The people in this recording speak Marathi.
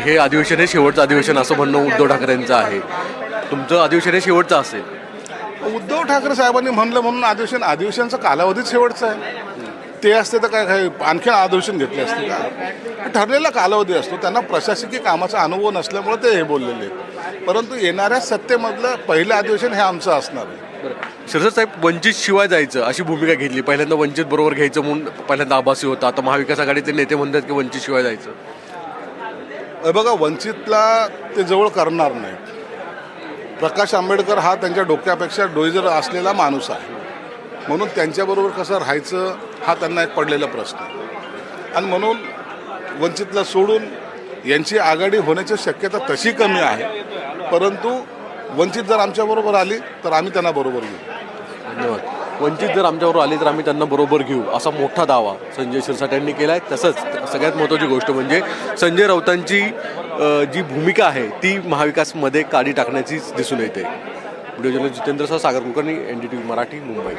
हे अधिवेशन हे शेवटचं अधिवेशन असं म्हणणं उद्धव ठाकरेंचं आहे. तुमचं अधिवेशन हे शेवटचं असेल. उद्धव ठाकरे साहेबांनी म्हणलं म्हणून अधिवेशनचा कालावधीच शेवटचा आहे. ते असते तर काय आणखीन अधिवेशन घेतले असते का? ठरलेला कालावधी असतो. त्यांना प्रशासकीय कामाचा अनुभव नसल्यामुळे ते हे बोललेले आहेत. परंतु येणाऱ्या सत्तेमधलं पहिलं अधिवेशन हे आमचं असणार आहे. शिरसाट साहेब, वंचित शिवाय जायचं अशी भूमिका घेतली. पहिल्यांदा वंचित बरोबर घ्यायचं म्हणून पहिल्यांदा आभासी होता. आता महाविकास आघाडीचे नेते म्हणतात की वंचित शिवाय जायचं. बघा, वंचितला ते जवळ करणार नाहीत. प्रकाश आंबेडकर हा त्यांच्या डोक्यापेक्षा डोईजर असलेला माणूस आहे. म्हणून त्यांच्याबरोबर कसं राहायचं हा त्यांना एक पडलेला प्रश्न आहे. आणि म्हणून वंचितला सोडून यांची आघाडी होण्याची शक्यता तशी कमी आहे. परंतु वंचित जर आमच्याबरोबर आली तर आम्ही त्यांना बरोबर घेऊ. धन्यवाद. वंचित जर आमच्याबरोबर आली तर आम्ही त्यांना बरोबर घेऊ असा मोठा दावा संजय शिरसाट यांनी केला आहे. तसंच सगळ्यात महत्त्वाची गोष्ट म्हणजे संजय राऊतांची जी भूमिका आहे ती महाविकासमध्ये काढी टाकण्याचीच दिसून येते. व्हिडिओ जर्नलिस्ट जितेंद्र सागर कुलकर्णी, NDTV मराठी, मुंबई.